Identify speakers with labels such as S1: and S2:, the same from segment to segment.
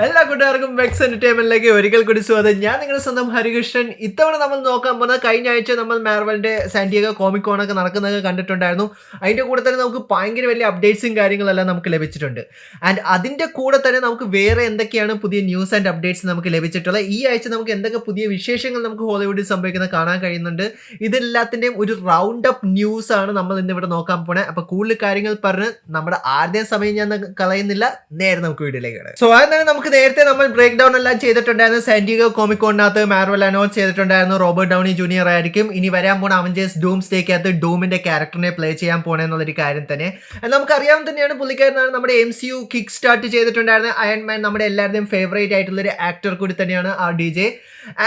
S1: എല്ലാ കൂട്ടുകാർക്കും വെക്സ് എന്റർടൈൻമെന്റിലേക്ക് ഒരിക്കൽ കൂടി സ്വാഗതം. ഞാൻ നിങ്ങളുടെ സ്വന്തം ഹരികൃഷ്ണൻ. ഇത്തവണ നമ്മൾ നോക്കാൻ പോകുന്നത് കഴിഞ്ഞ ആഴ്ച നമ്മൾ മാർവലിന്റെ സാന്റിയാഗോ കോമിക് കോൺ ഒക്കെ നടക്കുന്നത് കണ്ടിട്ടുണ്ടായിരുന്നു. അതിന്റെ കൂടെ തന്നെ നമുക്ക് ഭയങ്കര വലിയ അപ്ഡേറ്റ്സും കാര്യങ്ങളെല്ലാം നമുക്ക് ലഭിച്ചിട്ടുണ്ട്. ആൻഡ് അതിന്റെ കൂടെ തന്നെ നമുക്ക് വേറെ എന്തൊക്കെയാണ് പുതിയ ന്യൂസ് ആൻഡ് അപ്ഡേറ്റ്സ് നമുക്ക് ലഭിച്ചിട്ടുള്ളത്. ഈ ആഴ്ച നമുക്ക് എന്തൊക്കെ പുതിയ വിശേഷങ്ങൾ നമുക്ക് ഹോളിവുഡിൽ സംഭവിക്കുന്നത് കാണാൻ കഴിയുന്നുണ്ട്. ഇതെല്ലാത്തിന്റെയും ഒരു റൗണ്ട് അപ്പ് ന്യൂസ് ആണ് നമ്മൾ ഇന്ന് ഇവിടെ നോക്കാൻ പോണേ. അപ്പൊ കൂടുതൽ കാര്യങ്ങൾ പറഞ്ഞ് നമ്മുടെ ആരുടെയും സമയം ഞാൻ കളയുന്നില്ല, നേരെ നമുക്ക് വീഡിയോയിലേക്ക് കിടക്കാം. സോ അതാണ് നമുക്ക് നേരത്തെ നമ്മൾ ബ്രേക്ക് ഡൗൺ എല്ലാം ചെയ്തിട്ടുണ്ടായിരുന്നു. സാന്റിയാഗോ കോമിക് കോണിനകത്ത് മാർവൽ അനൗൺസ് ചെയ്തിട്ടുണ്ടായിരുന്നു റോബർട്ട് ഡൗണി ജൂനിയർ ആയിരിക്കും ഇനി വരാൻ പോണ അവഞ്ചേഴ്സ് ഡൂംസ്ഡേക്കകത്ത് ഡൂമിന്റെ ക്യാരക്ടറിനെ പ്ലേ ചെയ്യാൻ പോണെന്നുള്ളൊരു കാര്യം തന്നെ. നമുക്കറിയാൻ തന്നെയാണ് പുള്ളിക്കാരനാണ് നമ്മുടെ MCU കിക്ക് സ്റ്റാർട്ട് ചെയ്തിട്ടുണ്ടായിരുന്നത്. അയൺമാൻ നമ്മുടെ എല്ലാവരുടെയും ഫേവറേറ്റ് ആയിട്ടുള്ള ഒരു ആക്ടർ കൂടി തന്നെയാണ് RDJ.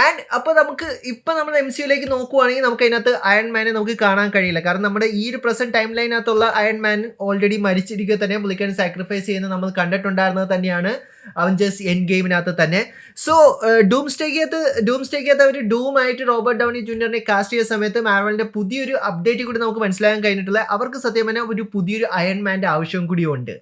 S1: ആൻഡ് അപ്പോൾ നമുക്ക് ഇപ്പം നമ്മൾ MCUലേക്ക് നോക്കുവാണെങ്കിൽ നമുക്ക് അതിനകത്ത് അയൺമാനെ നമുക്ക് കാണാൻ കഴിയില്ല. കാരണം നമ്മുടെ ഈ ഒരു പ്രസന്റ് ടൈം ലൈനകത്തുള്ള അയൺമാൻ ഓൾറെഡി മരിച്ചിരിക്കുക തന്നെ, പുള്ളിക്കാരൻ സാക്രിഫൈസ് ചെയ്യുന്നത് നമ്മൾ കണ്ടിട്ടുണ്ടായിരുന്നത് തന്നെയാണ് അവഞ്ചേഴ്സ് എൻഡ് ഗെയിമിനകത്ത് തന്നെ. സോ ഡൂംസ്ഡേക്കകത്ത് അവർ ഡൂമായിട്ട് റോബർട്ട് ഡൗണി ജൂനിയറിനെ കാസ്റ്റ് ചെയ്ത സമയത്ത് മാർവലിന്റെ പുതിയൊരു അപ്ഡേറ്റ് കൂടി നമുക്ക് മനസ്സിലാക്കാൻ കഴിഞ്ഞിട്ടുള്ള അവർക്ക് സത്യം പറഞ്ഞാൽ ഒരു പുതിയൊരു അയൺമാൻ്റെ ആവശ്യം കൂടി ഉണ്ട്.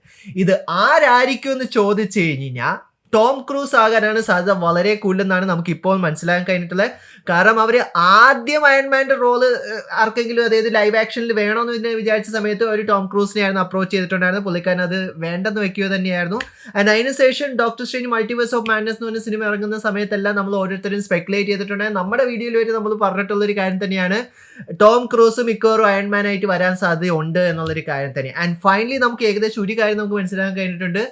S1: ഇത് ആരായിരിക്കും എന്ന് ചോദിച്ചു കഴിഞ്ഞാൽ ടോം ക്രൂസ് ആകാനാണ് സാധ്യത വളരെ കൂടുതലെന്നാണ് നമുക്ക് ഇപ്പോൾ മനസ്സിലാക്കാൻ കഴിഞ്ഞിട്ടുള്ളത്. കാരണം അവർ ആദ്യം അയൺമാൻ്റെ റോള് ആർക്കെങ്കിലും അതായത് ലൈവ് ആക്ഷനിൽ വേണമെന്ന് വിചാരിച്ച സമയത്ത് ഒരു ടോം ക്രൂസിനെയായിരുന്നു അപ്രോച്ച് ചെയ്തിട്ടുണ്ടായിരുന്നു. പുള്ളിക്കാരൻ അത് വേണ്ടെന്ന് വെക്കുക തന്നെയായിരുന്നു. ആൻഡ് അതിനുശേഷം doctor strange multiverse of madness എന്ന് പറഞ്ഞ സിനിമ ഇറങ്ങുന്ന സമയത്തെല്ലാം നമ്മൾ ഓരോരുത്തരും സ്പെക്കുലേറ്റ് ചെയ്തിട്ടുണ്ടായിരുന്നു. നമ്മുടെ വീഡിയോയിൽ വരെ നമ്മൾ പറഞ്ഞിട്ടുള്ളൊരു കാര്യം തന്നെയാണ് ടോം ക്രൂസ് മിക്കവാറും അയൺമാനായിട്ട് വരാൻ സാധ്യതയുണ്ട് എന്നുള്ളൊരു കാര്യം തന്നെ. ആൻഡ് ഫൈനലി നമുക്ക് ഏകദേശം ഒരു കാര്യം നമുക്ക് മനസ്സിലാക്കാൻ കഴിഞ്ഞിട്ടുണ്ട്.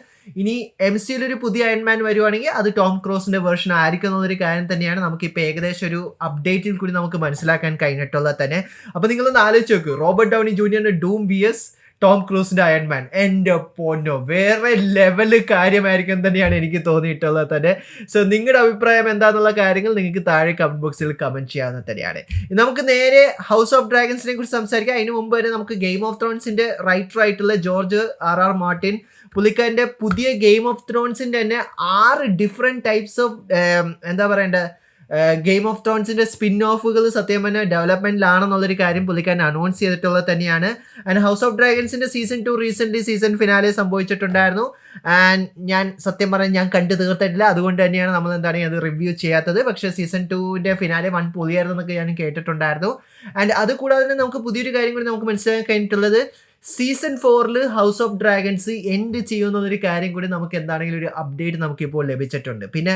S1: ഇനി MCUയിൽ ഒരു പുതിയ അയൺമാൻ വരുവാണെങ്കിൽ അത് ടോം ക്രൂസിന്റെ വേർഷൻ ആയിരിക്കും എന്നുള്ളൊരു കാര്യം തന്നെയാണ് നമുക്കിപ്പോൾ ഏകദേശം ഒരു അപ്ഡേറ്റിൽ കൂടി നമുക്ക് മനസ്സിലാക്കാൻ കഴിഞ്ഞിട്ടുള്ളത് തന്നെ. അപ്പോൾ നിങ്ങളൊന്ന് ആലോചിച്ച് നോക്കൂ, റോബർട്ട് ഡൗണി ജൂനിയറിന്റെ ഡൂം VS ടോം ക്രൂസിന്റെ അയൺമാൻ. എൻ്റെ പൊന്നോ, വേറെ ലെവല് കാര്യമായിരിക്കും തന്നെയാണ് എനിക്ക് തോന്നിയിട്ടുള്ളത് തന്നെ. സോ നിങ്ങളുടെ അഭിപ്രായം എന്താണെന്നുള്ള കാര്യങ്ങൾ നിങ്ങൾക്ക് താഴെ കമന്റ് ബോക്സിൽ കമന്റ് ചെയ്യാവുന്ന തന്നെയാണ്. നമുക്ക് നേരെ ഹൗസ് ഓഫ് ഡ്രാഗൺസിനെ കുറിച്ച് സംസാരിക്കാം. അതിന് മുമ്പ് വരെ നമുക്ക് ഗെയിം ഓഫ് ത്രോൺസിന്റെ റൈറ്റർ ആയിട്ടുള്ള ജോർജ് R.R. മാർട്ടിൻ പുള്ളിക്കാരൻ്റെ പുതിയ ഗെയിം ഓഫ് ത്രോൺസിൻ്റെ തന്നെ 6 ഡിഫറെൻറ്റ് ടൈപ്സ് ഓഫ് എന്താ പറയണ്ടേ ഗെയിം ഓഫ് ത്രോൺസിൻ്റെ സ്പിൻ ഓഫുകൾ സത്യം പറഞ്ഞാൽ ഡെവലപ്മെൻറ്റിലാണെന്നുള്ളൊരു കാര്യം പുള്ളിക്കാരൻ അനൗൺസ് ചെയ്തിട്ടുള്ളത് തന്നെയാണ്. ആൻഡ് ഹൗസ് ഓഫ് ഡ്രാഗൺസിൻ്റെ സീസൺ 2 റീസെൻ്റ്ലി സീസൺ ഫിനാലെ സംഭവിച്ചിട്ടുണ്ടായിരുന്നു. ആൻഡ് ഞാൻ സത്യം പറഞ്ഞാൽ ഞാൻ കണ്ടു തീർത്തിട്ടില്ല, അതുകൊണ്ട് തന്നെയാണ് നമ്മൾ എന്താണ് അത് റിവ്യൂ ചെയ്യാത്തത്. പക്ഷേ സീസൺ 2ൻ്റെ ഫിനാലെ വൺ പൊളിയായിരുന്നു എന്നൊക്കെ ഞാൻ കേട്ടിട്ടുണ്ടായിരുന്നു. ആൻഡ് അത് കൂടാതെ തന്നെ നമുക്ക് പുതിയൊരു കാര്യം കൂടി നമുക്ക് മനസ്സിലാക്കാൻ കഴിഞ്ഞിട്ടുള്ളത് season 4 house of dragons end ചെയ്യുന്നൊരു കാര്യം കൂടി നമുക്ക് എന്താണെങ്കിലും ഒരു അപ്ഡേറ്റ് നമുക്കിപ്പോൾ ലഭിച്ചിട്ടുണ്ട്. പിന്നെ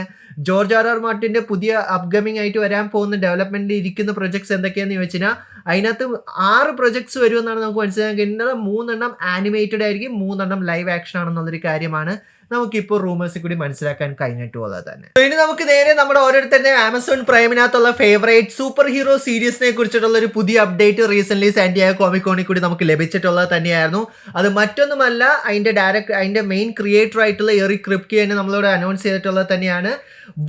S1: ജോർജ് R.R. മാർട്ടിൻ്റെ പുതിയ അപ്കമിങ് ആയിട്ട് വരാൻ പോകുന്ന ഡെവലപ്മെൻറ്റിൽ ഇരിക്കുന്ന പ്രൊജക്ട്സ് എന്തൊക്കെയാണെന്ന് ചോദിച്ചാൽ അതിനകത്ത് 6 പ്രൊജക്ട്സ് വരുമെന്നാണ് നമുക്ക് മനസ്സിലാക്കാൻ കഴിയുന്നത്. 3 ആനിമേറ്റഡ് ആയിരിക്കും, 3 ലൈവ് ആക്ഷൻ ആണെന്നുള്ളൊരു കാര്യമാണ് നമുക്കിപ്പോൾ റൂമേഴ്സിൽ കൂടി മനസ്സിലാക്കാൻ കഴിഞ്ഞിട്ടുള്ളത് തന്നെ. ഇനി നമുക്ക് നേരെ നമ്മുടെ ഓരോരുത്തരുടെ ആമസോൺ പ്രൈമിനകത്തുള്ള ഫേവറേറ്റ് സൂപ്പർ ഹീറോ സീരീസിനെ കുറിച്ചിട്ടുള്ള ഒരു പുതിയ അപ്ഡേറ്റ് റീസെന്റ് സാന്റിയാഗോ കോമിക് കോണിൽ കൂടി നമുക്ക് ലഭിച്ചിട്ടുള്ളത് തന്നെയായിരുന്നു. അത് മറ്റൊന്നുമല്ല, അതിന്റെ മെയിൻ ക്രിയേറ്റർ ആയിട്ടുള്ള എറിക് ക്രിപ്കെ തന്നെ നമ്മളോട് അനൗൺസ് ചെയ്തിട്ടുള്ളത് തന്നെയാണ്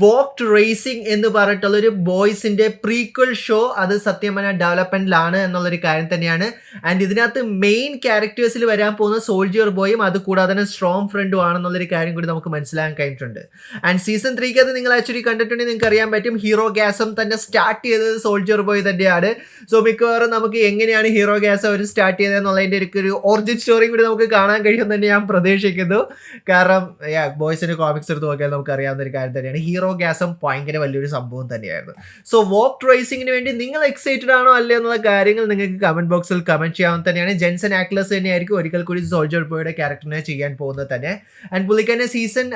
S1: വോക്ട് റേസിംഗ് എന്ന് പറഞ്ഞിട്ടുള്ള ഒരു ബോയ്സിന്റെ പ്രീക്വൽ ഷോ. അത് സത്യം പറഞ്ഞാൽ ഡെവലപ്മെന്റിലാണ് എന്നുള്ളൊരു കാര്യം തന്നെയാണ്. ആൻഡ് ഇതിനകത്ത് മെയിൻ ക്യാരക്ടേഴ്സിൽ വരാൻ പോകുന്ന സോൾജിയർ ബോയും അത് കൂടാതെ തന്നെ സ്ട്രോങ് ഫ്രണ്ടും ആണെന്നുള്ളൊരു കാര്യം കൂടി നമുക്ക് മനസ്സിലാക്കാൻ കഴിഞ്ഞിട്ടുണ്ട്. ആൻഡ് സീസൺ 3 അത് നിങ്ങൾ ആക്ച്വലി കണ്ടിട്ടുണ്ടെങ്കിൽ നിങ്ങൾക്ക് അറിയാൻ പറ്റും ഹീറോ ഗ്യാസം തന്നെ സ്റ്റാർട്ട് ചെയ്തത് സോൾജിയർ ബോയ് തന്നെയാണ്. സോ മിക്കവാറും നമുക്ക് എങ്ങനെയാണ് ഹീറോ ഗ്യാസം അവർ സ്റ്റാർട്ട് ചെയ്തതെന്നുള്ളതിൻ്റെ ഒരു ഒറിജിൻ സ്റ്റോറി കൂടി നമുക്ക് കാണാൻ കഴിയും തന്നെ ഞാൻ പ്രതീക്ഷിക്കുന്നു. കാരണം ബോയ്സിന്റെ കോമിക്സ് എടുത്ത് നോക്കിയാൽ നമുക്ക് അറിയാവുന്ന ഒരു കാര്യം തന്നെയാണ് ഹീറോ ഗ്യാസം ഭയങ്കര വലിയൊരു സംഭവം തന്നെയായിരുന്നു. സോ വോക്ക് റേസിംഗിന് വേണ്ടി നിങ്ങൾ എക്സൈറ്റഡ് ആണോ അല്ലേ എന്നുള്ള കാര്യങ്ങൾ നിങ്ങൾക്ക് കമന്റ് ബോക്സിൽ കമന്റ് ചെയ്യാൻ തന്നെയാണ്. ജെൻസൺ ആക്ലസ് തന്നെയായിരിക്കും ഒരിക്കൽ കൂടി സോൾജർ ബോയുടെ ക്യാരക്ടറിനെ ചെയ്യാൻ പോകുന്നത് തന്നെ. ആൻഡ് പുള്ളിക്കാരനെ സീസൺ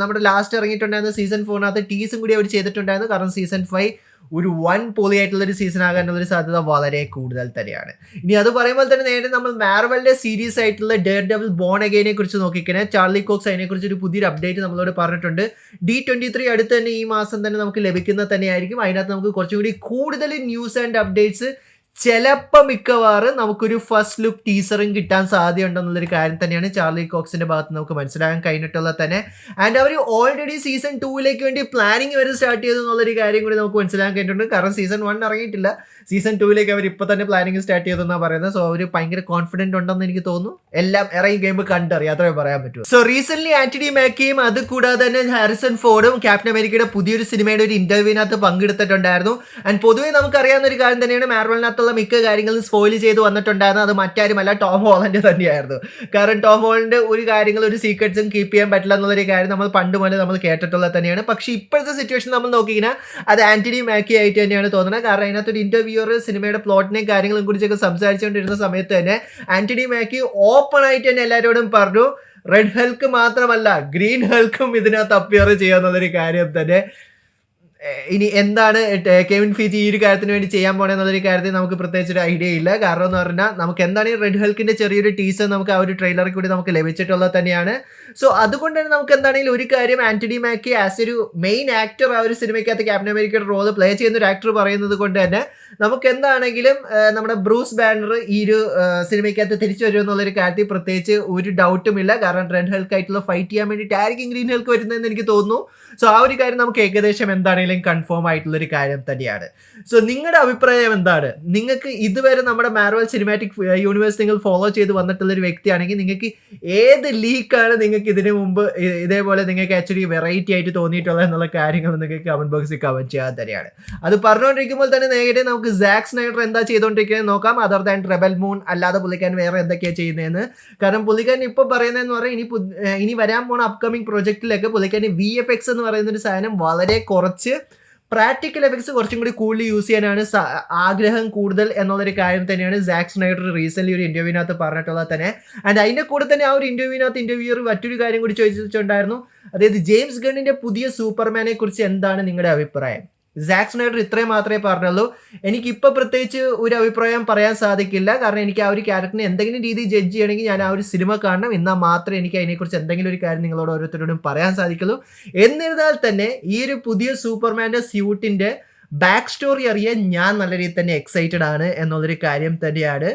S1: നമ്മുടെ ലാസ്റ്റ് ഇറങ്ങിയിട്ടുണ്ടായിരുന്ന സീസൺ 4 ടീസും കൂടി അവർ ചെയ്തിട്ടുണ്ടായിരുന്നു. കാരണം സീസൺ 5 ഒരു വൺ പൊളിയായിട്ടുള്ളൊരു സീസൺ ആകാനുള്ളൊരു സാധ്യത വളരെ കൂടുതൽ തന്നെയാണ്. ഇനി അത് പറയുമ്പോൾ തന്നെ നേരെ നമ്മൾ മാർവലിന്റെ സീരീസ് ആയിട്ടുള്ള ഡെയർ ഡെവിൾ ബോൺ അഗെയിനെ കുറിച്ച് നോക്കിക്കഴിഞ്ഞാൽ ചാർലി കോക്സ് അതിനെക്കുറിച്ച് ഒരു പുതിയൊരു അപ്ഡേറ്റ് നമ്മളോട് പറഞ്ഞിട്ടുണ്ട്. D23 അടുത്ത് തന്നെ ഈ മാസം തന്നെ നമുക്ക് ലഭിക്കുന്നത് തന്നെയായിരിക്കും. അതിനകത്ത് നമുക്ക് കുറച്ചും കൂടി കൂടുതൽ ന്യൂസ് ആൻഡ് അപ്ഡേറ്റ്സ് ചിലപ്പോൾ മിക്കവാറും നമുക്കൊരു ഫസ്റ്റ് ലുക്ക് ടീസറും കിട്ടാൻ സാധ്യതയുണ്ടെന്നുള്ളൊരു കാര്യം തന്നെയാണ് ചാർലി കോക്സിന്റെ ഭാഗത്ത് നമുക്ക് മനസ്സിലാക്കാൻ കഴിഞ്ഞിട്ടുള്ളത് തന്നെ. ആൻഡ് അവർ ഓൾറെഡി സീസൺ 2ലേക്ക് വേണ്ടി പ്ലാനിങ് വരെ സ്റ്റാർട്ട് ചെയ്തു എന്നുള്ളൊരു കാര്യം കൂടി നമുക്ക് മനസ്സിലാക്കാൻ കഴിഞ്ഞിട്ടുണ്ട്. കാരണം സീസൺ 1 ഇറങ്ങിയിട്ടില്ല, സീസൺ 2ലേക്ക് അവർ ഇപ്പോൾ തന്നെ പ്ലാനിങ് സ്റ്റാർട്ട് ചെയ്തെന്നാണ് പറയുന്നത്. സോ അവർ ഭയങ്കര കോൺഫിഡൻറ്റ് ഉണ്ടെന്ന് എനിക്ക് തോന്നുന്നു. എല്ലാം ഇറങ്ങി ഗെയിം കണ്ടറിയാം, അത്രേ പറയാൻ പറ്റും. സോ റീസെന്റ് ആന്റണി മാക്കിയും അത് കൂടാതെ തന്നെ ഹാരിസൺ ഫോർഡും ക്യാപ്റ്റൻ അമേരിക്കയുടെ പുതിയൊരു സിനിമയുടെ ഒരു ഇന്റർവ്യൂവിനകത്ത് പങ്കെടുത്തിട്ടുണ്ടായിരുന്നു. ആൻഡ് പൊതുവെ നമുക്കറിയാവുന്ന ഒരു കാര്യം തന്നെയാണ് മാർവലിനകത്തുള്ള സിനിമയിലുള്ള മിക്ക കാര്യങ്ങളും സ്പോയിൽ ചെയ്ത് വന്നിട്ടുണ്ടായിരുന്നു. അത് മറ്റാരുമല്ല, ടോം ഹോളണ്ട് തന്നെയായിരുന്നു. കാരണം ടോം ഹോളണ്ട് ഒരു കാര്യങ്ങൾ ഒരു സീക്രറ്റ്സും കീപ്പ് ചെയ്യാൻ പറ്റില്ല എന്നുള്ളൊരു കാര്യം നമ്മൾ പണ്ട് മുതലേ നമ്മൾ കേട്ടിട്ടുള്ളത് തന്നെയാണ്. പക്ഷേ ഇപ്പോഴത്തെ സിറ്റുവേഷൻ നമ്മൾ നോക്കിക്കഴിഞ്ഞാൽ അത് ആന്റണി മാക്കി ആയിട്ട് തന്നെയാണ് തോന്നുന്നത്. കാരണം അതിനകത്തൊരു ഇന്റർവ്യൂവർ സിനിമയുടെ പ്ലോട്ടിനെയും കാര്യങ്ങളും കുറിച്ചൊക്കെ സംസാരിച്ചുകൊണ്ടിരുന്ന സമയത്ത് തന്നെ ആന്റണി മാക്കി ഓപ്പൺ ആയിട്ട് തന്നെ എല്ലാവരോടും പറഞ്ഞു, റെഡ് ഹൾക്ക് മാത്രമല്ല ഗ്രീൻ ഹൾക്കും ഇതിനകത്ത് അപ്പിയർ ചെയ്യാന്നുള്ളൊരു കാര്യം തന്നെ. ഇനി എന്താണ് കെവിൻ ഫീജി ഈ ഒരു കാര്യത്തിന് വേണ്ടി ചെയ്യാൻ പോണെന്നുള്ളൊരു കാര്യത്തിൽ നമുക്ക് പ്രത്യേകിച്ച് ഒരു ഐഡിയ ഇല്ല. കാരണം എന്ന് പറഞ്ഞാൽ നമുക്ക് എന്താണ് ഈ റെഡ് ഹൾക്കിന്റെ ചെറിയൊരു ടീസർ നമുക്ക് ആ ഒരു ട്രെയിലറിൽ കൂടി നമുക്ക് ലഭിച്ചിട്ടുള്ളത് തന്നെയാണ്. സോ അതുകൊണ്ട് തന്നെ നമുക്ക് എന്താണെങ്കിലും ഒരു കാര്യം, ആന്റണി മാക്കി ആസ് ഒരു മെയിൻ ആക്ടർ ആ ഒരു സിനിമയ്ക്കകത്ത് ക്യാപ്റ്റൻ അമേരിക്കയുടെ റോള് പ്ലേ ചെയ്യുന്ന ഒരു ആക്ടർ പറയുന്നത് കൊണ്ട് തന്നെ നമുക്ക് എന്താണെങ്കിലും നമ്മുടെ ബ്രൂസ് ബാനർ ഈ ഒരു സിനിമയ്ക്കകത്ത് തിരിച്ചു വരും എന്നുള്ളൊരു കാര്യത്തിൽ പ്രത്യേകിച്ച് ഒരു ഡൗട്ടും ഇല്ല. കാരണം റെഡ് ഹൾക്ക് ആയിട്ടുള്ള ഫൈറ്റ് ചെയ്യാൻ വേണ്ടിയിട്ട് ആയിരിക്കും ഗ്രീൻ ഹൾക്ക് വരുന്നതെന്ന് എനിക്ക് തോന്നുന്നു. സോ ആ ഒരു കാര്യം നമുക്ക് ഏകദേശം എന്താണെങ്കിലും കൺഫേം ആയിട്ടുള്ളൊരു കാര്യം തന്നെയാണ്. സോ നിങ്ങളുടെ അഭിപ്രായം എന്താണ്? നിങ്ങൾക്ക് ഇതുവരെ നമ്മുടെ മാർവൽ സിനിമാറ്റിക് യൂണിവേഴ്സ് നിങ്ങൾ ഫോളോ ചെയ്ത് വന്നിട്ടുള്ള ഒരു വ്യക്തിയാണെങ്കിൽ നിങ്ങൾക്ക് ഏത് ലീക്കാണ് നിങ്ങൾക്ക് ഇതിനു മുമ്പ് ഇതേപോലെ നിങ്ങൾക്ക് ആക്ച്വലി വെറൈറ്റി ആയിട്ട് തോന്നിയിട്ടുള്ളത് എന്നുള്ള കാര്യങ്ങൾ നിങ്ങൾക്ക് കമന്റ് ബോക്സിൽ കമന്റ് ചെയ്യാൻ തന്നെയാണ്. അത് പറഞ്ഞുകൊണ്ടിരിക്കുമ്പോൾ തന്നെ നേരെ നമുക്ക് സാക്ക് സ്നൈഡർ എന്താ ചെയ്തുകൊണ്ടിരിക്കുന്നത് നോക്കാം. അതർ ദാൻ റെബൽ മൂൺ അല്ലാതെ പുള്ളിക്കാൻ വേറെ എന്തൊക്കെയാണ് ചെയ്യുന്നതെന്ന്. കാരണം പുള്ളിക്കാൻ ഇപ്പോൾ പറയുന്നതെന്ന് പറഞ്ഞാൽ ഇനി വരാൻ പോണ അപ്കമിങ് പ്രൊജക്റ്റിലൊക്കെ പുള്ളിക്കാൻ VFX എന്ന് പറയുന്ന ഒരു സാധനം വളരെ കുറച്ച് പ്രാക്ടിക്കൽ എഫക്ട്സ് കുറച്ചും കൂടി കൂടുതൽ യൂസ് ചെയ്യാനാണ് ആഗ്രഹം കൂടുതൽ എന്നുള്ളൊരു കാര്യം തന്നെയാണ് സാക്ക് സ്നൈഡർ റീസെന്റ് ഒരു ഇന്റർവ്യൂവിനകത്ത് പറഞ്ഞിട്ടുള്ളത് തന്നെ. ആൻഡ് അതിന്റെ കൂടെ തന്നെ ആ ഒരു ഇന്റർവ്യൂവിനകത്ത് ഇന്റർവ്യൂർ മറ്റൊരു കാര്യം കൂടി ചോദിച്ചിട്ടുണ്ടായിരുന്നു. അതായത് ജെയിംസ് ഗണ്ണിന്റെ പുതിയ സൂപ്പർമാനെ കുറിച്ച് എന്താണ് നിങ്ങളുടെ അഭിപ്രായം? സാക്ക് സ്നൈഡർ ഇത്രയും മാത്രമേ പറഞ്ഞുള്ളൂ. എനിക്കിപ്പോൾ പ്രത്യേകിച്ച് ഒരു അഭിപ്രായം പറയാൻ സാധിക്കില്ല. കാരണം എനിക്ക് ആ ഒരു ക്യാരക്ടറിനെ എന്തെങ്കിലും രീതിയിൽ ജഡ്ജ് ചെയ്യണമെങ്കിൽ ഞാൻ ആ ഒരു സിനിമ കാണണം. എന്നാൽ മാത്രമേ എനിക്ക് അതിനെക്കുറിച്ച് എന്തെങ്കിലും ഒരു കാര്യം നിങ്ങളോട് ഓരോരുത്തരോടും പറയാൻ സാധിക്കുള്ളൂ. എന്നിരുന്നാൽ തന്നെ ഈ ഒരു പുതിയ സൂപ്പർമാൻ്റെ സ്യൂട്ടിൻ്റെ ബാക്ക് സ്റ്റോറി അറിയാൻ ഞാൻ നല്ല രീതിയിൽ തന്നെ എക്സൈറ്റഡ് ആണ് എന്നുള്ളൊരു കാര്യം തന്നെയാണ്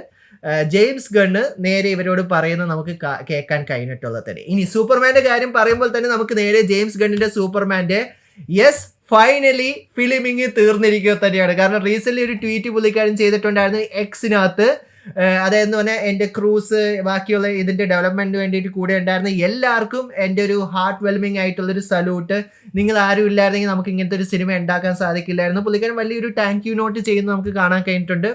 S1: ജെയിംസ് ഗണ്ണ് നേരെ ഇവരോട് പറയുന്നത് നമുക്ക് കേൾക്കാൻ കഴിഞ്ഞിട്ടുള്ളത് തന്നെ. ഇനി സൂപ്പർമാൻ്റെ കാര്യം പറയുമ്പോൾ തന്നെ നമുക്ക് നേരെ ജെയിംസ് ഗണ്ണിൻ്റെ സൂപ്പർമാൻ്റെ യെസ് ഫൈനലി ഫിലിമിങ് തീർന്നിരിക്കുക തന്നെയാണ്. കാരണം റീസെന്റ് ഒരു ട്വീറ്റ് പുള്ളിക്കാരൻ ചെയ്തിട്ടുണ്ടായിരുന്നു എക്സിനകത്ത്. അതായത് പറഞ്ഞാൽ എൻ്റെ ക്രൂസ് ബാക്കിയുള്ള ഇതിൻ്റെ ഡെവലപ്മെൻറ്റിന് വേണ്ടിയിട്ട് കൂടെ ഉണ്ടായിരുന്ന എല്ലാവർക്കും എൻ്റെ ഒരു ഹാർട്ട് വെൽമിങ് ആയിട്ടുള്ളൊരു സല്യൂട്ട്. നിങ്ങൾ ആരും ഇല്ലായിരുന്നെങ്കിൽ നമുക്ക് ഇങ്ങനത്തെ ഒരു സിനിമ ഉണ്ടാക്കാൻ സാധിക്കില്ലായിരുന്നു. പുള്ളിക്കാരൻ വലിയൊരു താങ്ക് യു നോട്ട് ചെയ്യുന്നത് നമുക്ക് കാണാൻ കഴിഞ്ഞിട്ടുണ്ട്.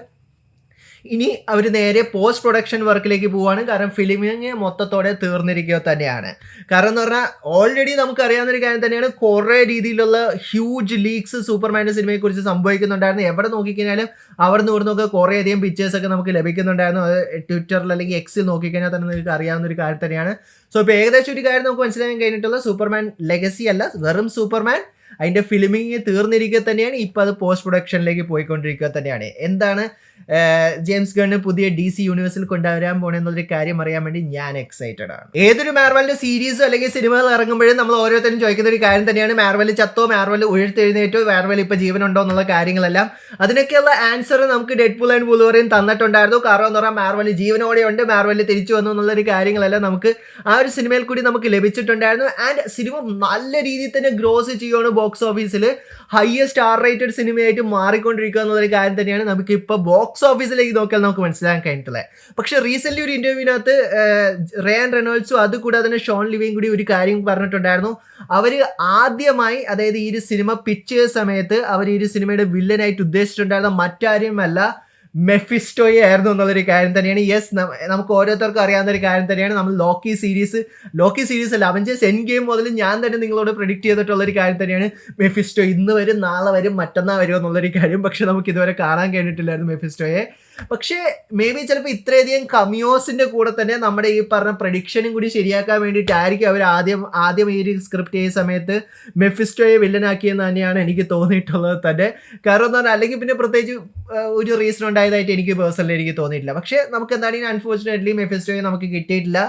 S1: ഇനി അവർ നേരെ പോസ്റ്റ് പ്രൊഡക്ഷൻ വർക്കിലേക്ക് പോവുകയാണ്. കാരണം ഫിലിമിങ് മൊത്തത്തോടെ തീർന്നിരിക്കുക തന്നെയാണ്. കാരണം എന്ന് പറഞ്ഞാൽ ഓൾറെഡി നമുക്കറിയാവുന്നൊരു കാര്യം തന്നെയാണ്, കുറേ രീതിയിലുള്ള ഹ്യൂജ് ലീക്സ് സൂപ്പർമാൻ്റെ സിനിമയെക്കുറിച്ച് സംഭവിക്കുന്നുണ്ടായിരുന്നു. എവിടെ നോക്കിക്കഴിഞ്ഞാലും അവിടെ നിന്ന് ഇവിടുന്നൊക്കെ കുറേയധികം പിക്ചേഴ്സൊക്കെ നമുക്ക് ലഭിക്കുന്നുണ്ടായിരുന്നു. അത് ട്വിറ്ററിൽ അല്ലെങ്കിൽ എക്സിൽ നോക്കിക്കഴിഞ്ഞാൽ തന്നെ നിങ്ങൾക്ക് അറിയാവുന്ന ഒരു കാര്യം തന്നെയാണ്. സോ ഇപ്പോൾ ഏകദേശം ഒരു കാര്യം നമുക്ക് മനസ്സിലാക്കാൻ കഴിഞ്ഞിട്ടുള്ള സൂപ്പർമാൻ ലെഗസി അല്ല, വെറും സൂപ്പർമാൻ അതിൻ്റെ ഫിലിമിങ് തീർന്നിരിക്കുക തന്നെയാണ്. ഇപ്പോൾ അത് പോസ്റ്റ് പ്രൊഡക്ഷനിലേക്ക് പോയിക്കൊണ്ടിരിക്കുക തന്നെയാണ്. എന്താണ് ജെയിംസ് ഗണ്ണ് പുതിയ DC യൂണിവേഴ്സിൽ കൊണ്ടുവരാൻ പോണെന്നുള്ളൊരു കാര്യം അറിയാൻ വേണ്ടി ഞാൻ എക്സൈറ്റഡ് ആണ്. ഏതൊരു മാർവലിന്റെ സീരീസോ അല്ലെങ്കിൽ സിനിമകൾ ഇറങ്ങുമ്പോഴും നമ്മൾ ഓരോരുത്തരും ചോദിക്കുന്ന ഒരു കാര്യം തന്നെയാണ്, മാർവൽ ചത്തോ, മാർവൽ ഉയർത്തെഴുന്നേറ്റോ, മാർവൽ ഇപ്പോൾ ജീവനുണ്ടോ എന്നുള്ള കാര്യങ്ങളെല്ലാം. അതിനൊക്കെയുള്ള ആൻസർ നമുക്ക് ഡെഡ്പൂൾ ആൻഡ് വുൾവറിൻ തന്നിട്ടുണ്ടായിരുന്നു. കാരണം എന്ന് പറഞ്ഞാൽ മാർവൽ ജീവനോടെ ഉണ്ട്, മാർവൽ തിരിച്ചു വന്നു എന്നുള്ളൊരു കാര്യങ്ങളെല്ലാം നമുക്ക് ആ ഒരു സിനിമയിൽ കൂടി നമുക്ക് ലഭിച്ചിട്ടുണ്ടായിരുന്നു. ആൻഡ് സിനിമ നല്ല രീതിയിൽ തന്നെ ഗ്രോസ് ചെയ്യുകയാണ്. ബോക്സ് ഓഫീസിൽ ഹയസ്റ്റ് R-rated സിനിമയായിട്ട് മാറിക്കൊണ്ടിരിക്കുക എന്നുള്ളൊരു കാര്യം തന്നെയാണ് നമുക്ക് ഇപ്പോൾ ബോക്സ് ഓഫീസിലേക്ക് നോക്കിയാൽ നമുക്ക് മനസ്സിലാക്കാൻ കഴിഞ്ഞിട്ടുള്ളത്. പക്ഷെ റീസെന്റ് ഒരു ഇന്റർവ്യൂവിനകത്ത് റയാൻ റെനോൾഡ്സും അതുകൂടാതെ തന്നെ ഷോൺ ലിവിയും കൂടി ഒരു കാര്യം പറഞ്ഞിട്ടുണ്ടായിരുന്നു. അവർ ആദ്യമായി, അതായത് ഈ ഒരു സിനിമ പിച്ച് ചെയ്ത സമയത്ത് അവർ ഈ ഒരു സിനിമയുടെ വില്ലനായിട്ട് ഉദ്ദേശിച്ചിട്ടുണ്ടായിരുന്ന മറ്റാരുമല്ല മെഫിസ്റ്റോയെ ആയിരുന്നു എന്നുള്ളൊരു കാര്യം തന്നെയാണ്. യെസ്, നമുക്ക് ഓരോരുത്തർക്കും അറിയാവുന്ന ഒരു കാര്യം തന്നെയാണ്. നമ്മൾ ലോക്കി സീരീസ് അല്ല, അവഞ്ചേഴ്സ് എൻഡ് ഗെയിം മുതൽ ഞാൻ തന്നെ നിങ്ങളോട് പ്രെഡിക്റ്റ് ചെയ്തിട്ടുള്ളൊരു കാര്യം തന്നെയാണ് മെഫിസ്റ്റോ ഇന്ന് വരും, നാളെ വരും, മറ്റന്നാൾ വരും എന്നുള്ളൊരു കാര്യം. പക്ഷെ നമുക്ക് ഇതുവരെ കാണാൻ കഴിഞ്ഞിട്ടില്ലായിരുന്നു മെഫിസ്റ്റോയെ. പക്ഷേ മേ ബി ചിലപ്പോൾ ഇത്രയധികം കമിയോസിൻ്റെ കൂടെ തന്നെ നമ്മുടെ ഈ പറഞ്ഞ പ്രഡിക്ഷനും കൂടി ശരിയാക്കാൻ വേണ്ടിയിട്ടായിരിക്കും അവർ ആദ്യം ഈ ഒരു സ്ക്രിപ്റ്റ് ചെയ്യുന്ന സമയത്ത് മെഫിസ്റ്റോയെ വില്ലനാക്കിയെന്ന് തന്നെയാണ് എനിക്ക് തോന്നിയിട്ടുള്ളത് തന്നെ. കാരണം എന്ന് പറഞ്ഞാൽ അല്ലെങ്കിൽ പിന്നെ പ്രത്യേകിച്ച് ഒരു റീസൺ ഉണ്ടായതായിട്ട് എനിക്ക് പേഴ്സണലി എനിക്ക് തോന്നിയിട്ടില്ല. പക്ഷേ നമുക്ക് എന്താണെങ്കിൽ അൺഫോർച്ചുനേറ്റ്ലി മെഫിസ്റ്റോയെ നമുക്ക് കിട്ടിയിട്ടില്ല.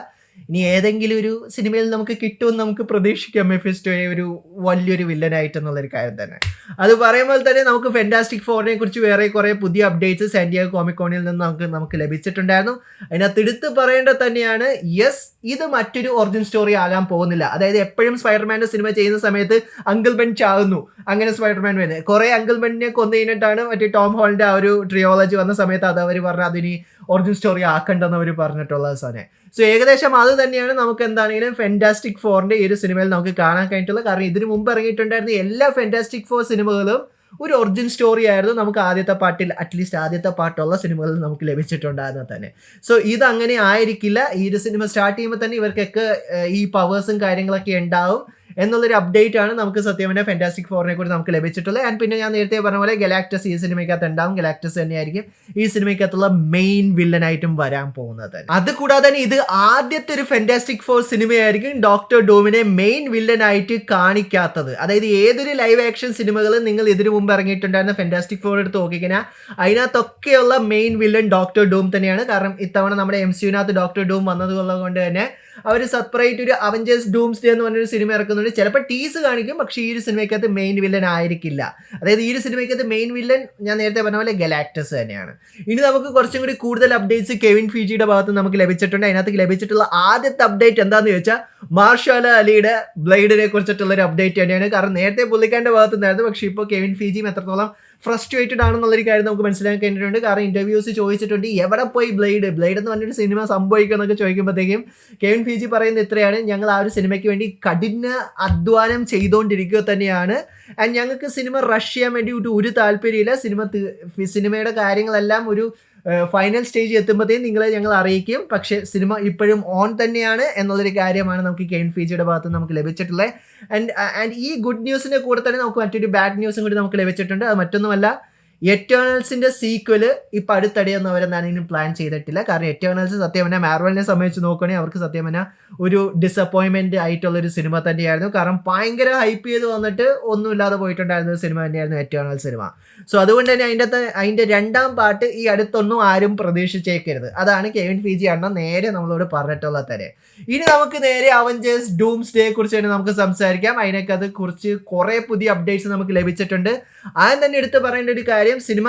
S1: ഇനി ഏതെങ്കിലും ഒരു സിനിമയിൽ നമുക്ക് കിട്ടുമെന്ന് നമുക്ക് പ്രതീക്ഷിക്കാം മെഫിസ്റ്റോയെ ഒരു വലിയൊരു വില്ലനായിട്ടെന്നുള്ളൊരു കാര്യം തന്നെ. അത് പറയുമ്പോൾ തന്നെ നമുക്ക് ഫാന്റാസ്റ്റിക് ഫോറിനെ കുറിച്ച് വേറെ കുറേ പുതിയ അപ്ഡേറ്റ്സ് സാന്റിയാഗോ കോമിക്കോണിൽ നിന്ന് നമുക്ക് ലഭിച്ചിട്ടുണ്ടായിരുന്നു. അതിനകത്ത് എടുത്ത് പറയേണ്ടത് തന്നെയാണ്, യെസ്, ഇത് മറ്റൊരു ഒറിജിൻ സ്റ്റോറി ആകാൻ പോകുന്നില്ല. അതായത് എപ്പോഴും സ്പൈഡർമാൻ്റെ സിനിമ ചെയ്യുന്ന സമയത്ത് അങ്കിൾ ബെൻ ചാകുന്നു, അങ്ങനെ സ്പൈഡർമാൻ വരുന്നത് കുറേ അങ്കിൾ ബെന്നിനെ കൊന്നു കഴിഞ്ഞിട്ടാണ് മറ്റേ ടോം ഹോളിൻ്റെ ആ ഒരു ട്രിയോളജി വന്ന സമയത്ത് അത് അവർ പറഞ്ഞാൽ അതിന് ഒറിജിൻ സ്റ്റോറി ആക്കണ്ടെന്ന് അവർ പറഞ്ഞിട്ടുള്ള സാധനം. സോ ഏകദേശം അത് തന്നെയാണ് നമുക്ക് എന്താണെങ്കിലും ഫാന്റാസ്റ്റിക് ഫോറിൻ്റെ ഈ ഒരു സിനിമയിൽ നമുക്ക് കാണാൻ കഴിഞ്ഞിട്ടുള്ളത്. കാരണം ഇതിനു മുമ്പ് ഇറങ്ങിയിട്ടുണ്ടായിരുന്ന എല്ലാ ഫാന്റാസ്റ്റിക് ഫോർ സിനിമകളും ഒരു ഒറിജിൻ സ്റ്റോറി ആയിരുന്നു നമുക്ക് ആദ്യത്തെ പാർട്ടിൽ, അറ്റ്ലീസ്റ്റ് ആദ്യത്തെ പാർട്ടുള്ള സിനിമകളിൽ നമുക്ക് ലഭിച്ചിട്ടുണ്ടായിരുന്നത് തന്നെ. സോ ഇതങ്ങനെ ആയിരിക്കില്ല. ഈ ഒരു സിനിമ സ്റ്റാർട്ട് ചെയ്യുമ്പോൾ തന്നെ ഇവർക്കൊക്കെ ഈ പവേഴ്സും കാര്യങ്ങളൊക്കെ ഉണ്ടാവും എന്നുള്ളൊരു അപ്ഡേറ്റ് ആണ് നമുക്ക് സത്യം പറഞ്ഞാൽ ഫാന്റാസ്റ്റിക് ഫോറിനെ കുറിച്ച് നമുക്ക് ലഭിച്ചിട്ടുള്ളത്. ആൻഡ് പിന്നെ ഞാൻ നേരത്തെ പറഞ്ഞ പോലെ ഗലാക്ടസ് ഈ സിനിമയ്ക്കകത്ത് ഉണ്ടാവും. ഗലാക്ടസ് തന്നെയായിരിക്കും ഈ സിനിമയ്ക്കകത്തുള്ള മെയിൻ വില്ലനായിട്ടും വരാൻ പോകുന്നത്. അത് കൂടാതെ തന്നെ ഇത് ആദ്യത്തെ ഒരു ഫാന്റാസ്റ്റിക് ഫോർ സിനിമയായിരിക്കും ഡോക്ടർ ഡൂമിനെ മെയിൻ വില്ലനായിട്ട് കാണിക്കാത്തത്. അതായത് ഏതൊരു ലൈവ് ആക്ഷൻ സിനിമകളും നിങ്ങൾ ഇതിനു മുമ്പ് ഇറങ്ങിയിട്ടുണ്ടായിരുന്ന ഫാന്റാസ്റ്റിക് ഫോർ എടുത്ത് നോക്കിക്കഴിഞ്ഞാൽ അതിനകത്തൊക്കെയുള്ള മെയിൻ വില്ലൻ ഡോക്ടർ ഡൂം തന്നെയാണ്. കാരണം ഇത്തവണ നമ്മുടെ MCU-നകത്ത് ഡോക്ടർ ഡൂം വന്നതുള്ളത് കൊണ്ട് തന്നെ അവർ സെപ്പറേറ്റ് ഒരു അവഞ്ചേഴ്സ് ഡൂംസ്ഡേ എന്ന് പറഞ്ഞൊരു സിനിമ ഇറക്കുന്നുണ്ട്. ചിലപ്പോൾ ടീസ് കാണിക്കും, പക്ഷേ ഈ ഒരു സിനിമയ്ക്കകത്ത് മെയിൻ വില്ലൻ ആയിരിക്കില്ല. അതായത് ഈ ഒരു സിനിമയ്ക്കകത്ത് മെയിൻ വില്ലൻ ഞാൻ നേരത്തെ പറഞ്ഞ പോലെ ഗലാക്ടസ് തന്നെയാണ്. ഇനി നമുക്ക് കുറച്ചും കൂടി കൂടുതൽ അപ്ഡേറ്റ്സ് കെവിൻ ഫീജിയുടെ ഭാഗത്ത് നമുക്ക് ലഭിച്ചിട്ടുണ്ട്. അതിനകത്ത് ലഭിച്ചിട്ടുള്ള ആദ്യത്തെ അപ്ഡേറ്റ് എന്താണെന്ന് ചോദിച്ചാൽ മാർഷാല അലിയുടെ ബ്ലേഡിനെ കുറിച്ചിട്ടുള്ള ഒരു അപ്ഡേറ്റ് തന്നെയാണ്. കാരണം നേരത്തെ പുള്ളിക്കാരൻ്റെ ഭാഗത്ത് നിന്നായിരുന്നു, പക്ഷേ ഇപ്പോൾ കെവിൻ ഫീജിയും എത്രത്തോളം ഫ്രസ്ട്രേറ്റഡ് ആണെന്നുള്ളൊരു കാര്യം നമുക്ക് മനസ്സിലാക്കാൻ കഴിഞ്ഞിട്ടുണ്ട്. കാരണം ഇൻ്റർവ്യൂസ് ചോദിച്ചിട്ടുണ്ട് എവിടെ പോയി ബ്ലേഡ് എന്ന് പറഞ്ഞൊരു സിനിമ സംഭവിക്കുക എന്നൊക്കെ ചോദിക്കുമ്പോഴത്തേക്കും കെവിൻ ഫീജി പറയുന്നത് ഇത്രയാണ്: ഞങ്ങൾ ആ ഒരു സിനിമയ്ക്ക് വേണ്ടി കഠിന അധ്വാനം ചെയ്തുകൊണ്ടിരിക്കുക തന്നെയാണ്. ആൻഡ് ഞങ്ങൾക്ക് സിനിമ റഷ് ചെയ്യാൻ വേണ്ടി ഒരു താല്പര്യമില്ല. സിനിമയുടെ കാര്യങ്ങളെല്ലാം ഒരു ഫൈനൽ സ്റ്റേജ് എത്തുമ്പോഴത്തേക്കും നിങ്ങളെ ഞങ്ങൾ അറിയിക്കും. പക്ഷേ സിനിമ ഇപ്പോഴും ഓൺ തന്നെയാണ് എന്നുള്ളൊരു കാര്യമാണ് നമുക്ക് കെവിൻ ഫീജിയുടെ ഭാഗത്ത് നമുക്ക് ലഭിച്ചിട്ടുള്ളത്. ആൻഡ് ഈ ഗുഡ് ന്യൂസിൻ്റെ കൂടെ തന്നെ നമുക്ക് മറ്റൊരു ബാഡ് ന്യൂസും കൂടി നമുക്ക് ലഭിച്ചിട്ടുണ്ട്. അത് മറ്റൊന്നുമല്ല, എറ്റേണൽസിൻ്റെ സീക്വല് ഇപ്പം അടുത്തടിയൊന്നും അവരെന്താണെങ്കിലും പ്ലാൻ ചെയ്തിട്ടില്ല. കാരണം എറ്റേണൽസ് സത്യം പറഞ്ഞാൽ മാർവലിനെ സംബന്ധിച്ച് നോക്കുകയാണെങ്കിൽ അവർക്ക് സത്യം പറഞ്ഞാൽ ഒരു ഡിസപ്പോയിൻമെൻറ്റ് ആയിട്ടുള്ളൊരു സിനിമ തന്നെയായിരുന്നു. കാരണം ഭയങ്കര ഹൈപ്പ് ചെയ്ത് വന്നിട്ട് ഒന്നുമില്ലാതെ പോയിട്ടുണ്ടായിരുന്ന ഒരു സിനിമ തന്നെയായിരുന്നു എറ്റേണൽ സിനിമ. സോ അതുകൊണ്ട് തന്നെ അതിൻ്റെ രണ്ടാം പാർട്ട് ഈ അടുത്തൊന്നും ആരും പ്രതീക്ഷിച്ചേക്കരുത്. അതാണ് കെവിൻ ഫീജി അണ്ണൻ നേരെ നമ്മളോട് പറഞ്ഞിട്ടുള്ളത് തന്നെ. ഇനി നമുക്ക് നേരെ അവഞ്ചേഴ്സ് ഡൂംസ്ഡേ കുറിച്ച് തന്നെ നമുക്ക് സംസാരിക്കാം. അതിനൊക്കെ കുറിച്ച് കുറേ പുതിയ അപ്ഡേറ്റ്സ് നമുക്ക് ലഭിച്ചിട്ടുണ്ട്. ആദ്യം തന്നെ എടുത്ത് പറയേണ്ട ഒരു കാര്യം, സിനിമ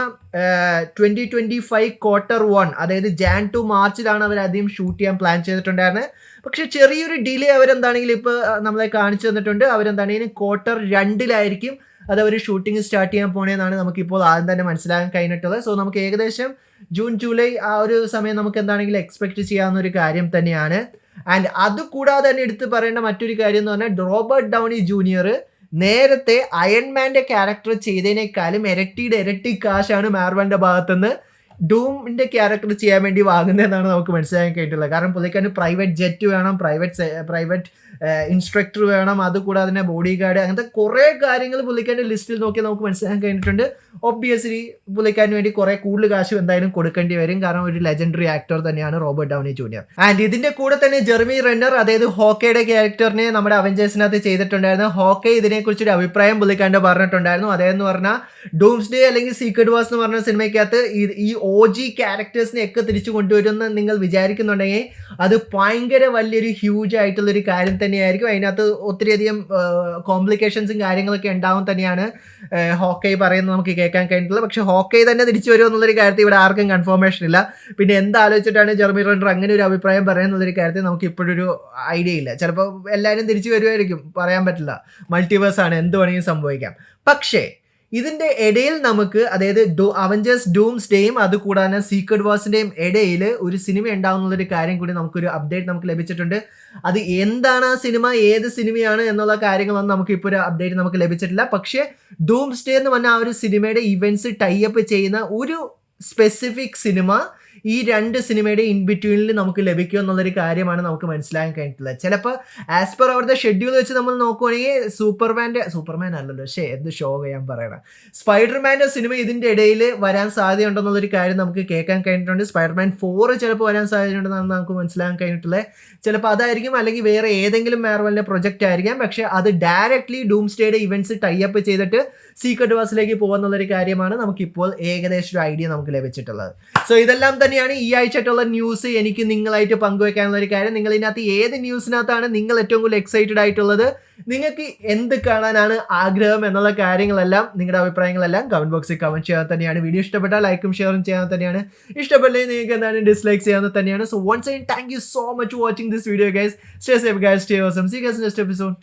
S1: 2025 Q1 അതായത് Jan to Marchലാണ് അവർ ആദ്യം ഷൂട്ട് ചെയ്യാൻ പ്ലാൻ ചെയ്തിട്ടുണ്ടായിരുന്നത്. പക്ഷേ ചെറിയൊരു ഡിലേ അവരെന്താണെങ്കിലും ഇപ്പോൾ നമ്മളെ കാണിച്ചു തന്നിട്ടുണ്ട്. അവരെന്താണെങ്കിലും Q2 അത് അവർ ഷൂട്ടിംഗ് സ്റ്റാർട്ട് ചെയ്യാൻ പോണേന്നാണ് നമുക്കിപ്പോൾ ആദ്യം തന്നെ മനസ്സിലാക്കാൻ കഴിഞ്ഞിട്ടുള്ളത്. സോ നമുക്ക് ഏകദേശം ജൂൺ ജൂലൈ ആ ഒരു സമയം നമുക്ക് എന്താണെങ്കിലും എക്സ്പെക്ട് ചെയ്യാവുന്ന ഒരു കാര്യം തന്നെയാണ്. ആൻഡ് അതുകൂടാതെ തന്നെ എടുത്ത് പറയേണ്ട മറ്റൊരു കാര്യം എന്ന് പറഞ്ഞാൽ റോബർട്ട് ഡൗണി ജൂനിയർ നേരത്തെ അയൺമാൻ്റെ ക്യാരക്ടർ ചെയ്തതിനേക്കാളും ഇരട്ടി കാശാണ് മാർവലിൻ്റെ ഭാഗത്തുനിന്ന് ഡൂമിൻ്റെ ക്യാരക്ടർ ചെയ്യാൻ വേണ്ടി വാങ്ങുന്നതെന്നാണ് നമുക്ക് മനസ്സിലാക്കാൻ കഴിഞ്ഞിട്ടുള്ളത്. കാരണം പുള്ളിക്കാരന് പ്രൈവറ്റ് ജെറ്റ് വേണം, പ്രൈവറ്റ് ഇൻസ്ട്രക്ടർ വേണം, അതുകൂടാതെ തന്നെ ബോഡി ഗാർഡ്, അങ്ങനത്തെ കുറേ കാര്യങ്ങൾ പുള്ളിക്കാരൻ്റെ ലിസ്റ്റിൽ നോക്കിയാൽ നമുക്ക് മനസ്സിലാക്കാൻ കഴിഞ്ഞിട്ടുണ്ട്. ഒബ്വിയസ്ലി പുള്ളിക്കാരന് വേണ്ടി കുറേ കൂടുതൽ കാശ് എന്തായാലും കൊടുക്കേണ്ടി വരും. കാരണം ഒരു ലെജൻഡറി ആക്ടർ തന്നെയാണ് റോബർട്ട് ഡൗണി ജൂനിയർ. ആൻഡ് ഇതിൻ്റെ കൂടെ തന്നെ ജെർമി റെന്നർ, അതായത് ഹോക്കയുടെ ക്യാരക്ടറിനെ നമ്മുടെ അവഞ്ചേഴ്സിനകത്ത് ചെയ്തിട്ടുണ്ടായിരുന്നു. ഹോക്കെ ഇതിനെക്കുറിച്ചൊരു അഭിപ്രായം പുള്ളിക്കാരൻ്റെ പറഞ്ഞിട്ടുണ്ടായിരുന്നു. അതെന്ന് പറഞ്ഞാൽ ഡൂംസ്ഡേ അല്ലെങ്കിൽ സീക്രട്ട് വാർസ് എന്ന് പറഞ്ഞ സിനിമയ്ക്കകത്ത് ഈ OG ക്യാരക്ടേഴ്സിനെ ഒക്കെ തിരിച്ചു കൊണ്ടുവരുമെന്ന് നിങ്ങൾ വിചാരിക്കുന്നുണ്ടെങ്കിൽ അത് ഭയങ്കര വലിയൊരു ഹ്യൂജ് ആയിട്ടുള്ളൊരു കാര്യം തന്നെയായിരിക്കും. അതിനകത്ത് ഒത്തിരിയധികം കോംപ്ലിക്കേഷൻസും കാര്യങ്ങളൊക്കെ ഉണ്ടാവും തന്നെയാണ് ഹോക്കൈ പറയുന്നത് നമുക്ക് കേൾക്കാൻ കഴിഞ്ഞിട്ടുള്ളത്. പക്ഷേ ഹോക്കൈ തന്നെ തിരിച്ചു വരുമോ എന്നുള്ളൊരു കാര്യത്തിൽ ഇവിടെ ആർക്കും കൺഫർമേഷൻ ഇല്ല. പിന്നെ എന്താലോചിച്ചിട്ടാണ് ജെർമി റെന്നർ അങ്ങനെ ഒരു അഭിപ്രായം പറയുന്നുള്ളൊരു കാര്യത്തിൽ നമുക്ക് ഇപ്പോഴൊരു ഐഡിയ ഇല്ല. ചിലപ്പോൾ എല്ലാവരും തിരിച്ചു വരുമായിരിക്കും, പറയാൻ പറ്റില്ല. മൾട്ടിവേഴ്സാണ്, എന്ത് വേണമെങ്കിലും സംഭവിക്കാം. പക്ഷേ ഇതിൻ്റെ ഇടയിൽ നമുക്ക്, അതായത് അവഞ്ചേഴ്സ് ഡൂംസ്ഡേയും അതുകൂടാതെ സീക്രട്ട് വാർസിൻ്റെയും ഇടയിൽ ഒരു സിനിമ ഉണ്ടാവുന്നുള്ളൊരു കാര്യം കൂടി നമുക്കൊരു അപ്ഡേറ്റ് നമുക്ക് ലഭിച്ചിട്ടുണ്ട്. അത് എന്താണ് ആ സിനിമ, ഏത് സിനിമയാണ് എന്നുള്ള കാര്യങ്ങളൊന്നും നമുക്ക് ഇപ്പോൾ ഒരു അപ്ഡേറ്റ് നമുക്ക് ലഭിച്ചിട്ടില്ല. പക്ഷേ ഡൂംസ്ഡേ എന്ന് പറഞ്ഞാൽ ആ ഒരു സിനിമയുടെ ഇവൻറ്റ്സ് ടൈപ്പ് ചെയ്യുന്ന ഒരു സ്പെസിഫിക് സിനിമ ഈ രണ്ട് സിനിമയുടെ ഇൻ ബിറ്റ്വീനിൽ നമുക്ക് ലഭിക്കും എന്നുള്ളൊരു കാര്യമാണ് നമുക്ക് മനസ്സിലാക്കാൻ കഴിഞ്ഞിട്ടുള്ളത്. ചിലപ്പോൾ ആസ് പെർ അവരുടെ ഷെഡ്യൂൾ വെച്ച് നമ്മൾ നോക്കുവാണെങ്കിൽ സൂപ്പർമാൻ അല്ലല്ലോ, എന്ത് ഷോ ഞാൻ പറയണം, സ്പൈഡർമാൻ്റെ സിനിമ ഇതിൻ്റെ ഇടയിൽ വരാൻ സാധ്യതയുണ്ടെന്നുള്ളൊരു കാര്യം നമുക്ക് കേൾക്കാൻ കഴിഞ്ഞിട്ടുണ്ട്. സ്പൈഡർമാൻ 4 ചിലപ്പോൾ വരാൻ സാധ്യതയുണ്ടെന്നാണ് നമുക്ക് മനസ്സിലാക്കാൻ കഴിഞ്ഞിട്ടുള്ളത്. ചിലപ്പോൾ അതായിരിക്കും, അല്ലെങ്കിൽ വേറെ ഏതെങ്കിലും മാർവലിൻ്റെ പ്രൊജക്റ്റ് ആയിരിക്കാം. പക്ഷേ അത് ഡയറക്റ്റ്ലി ഡൂംസ്ഡേയുടെ ഇവൻറ്റ്സ് ടൈപ്പ് ചെയ്തിട്ട് സീക്രട്ട് വാർസിലേക്ക് പോകുന്നുള്ളൊരു കാര്യമാണ് നമുക്കിപ്പോൾ ഏകദേശം ഒരു ഐഡിയ നമുക്ക് ലഭിച്ചിട്ടുള്ളത്. സോ ഇതെല്ലാം തന്നെയാണ് ഈ ആഴ്ചയായിട്ടുള്ള ന്യൂസ് എനിക്ക് നിങ്ങളായിട്ട് പങ്കുവെക്കാനുള്ള ഒരു കാര്യം. നിങ്ങൾ ഇതിനകത്ത് ഏത് ന്യൂസിനകത്താണ് നിങ്ങൾ ഏറ്റവും കൂടുതൽ എക്സൈറ്റഡ് ആയിട്ടുള്ളത്, നിങ്ങൾക്ക് എന്ത് കാണാനാണ് ആഗ്രഹം എന്നുള്ള കാര്യങ്ങളെല്ലാം, നിങ്ങളുടെ അഭിപ്രായങ്ങളെല്ലാം കമൻറ്റ് ബോക്സിൽ കമൻറ്റ് ചെയ്യാൻ തന്നെയാണ്. വീഡിയോ ഇഷ്ടപ്പെട്ടാൽ ലൈക്കും ഷെയറും ചെയ്യാൻ തന്നെയാണ്. ഇഷ്ടപ്പെട്ടില്ലെങ്കിൽ നിങ്ങൾക്ക് എന്താണ് ഡിസ്ലൈക്ക് ചെയ്യാൻ തന്നെയാണ്. So once again thank you so much watching this video guys. Stay safe guys, stay awesome. See you guys next episode.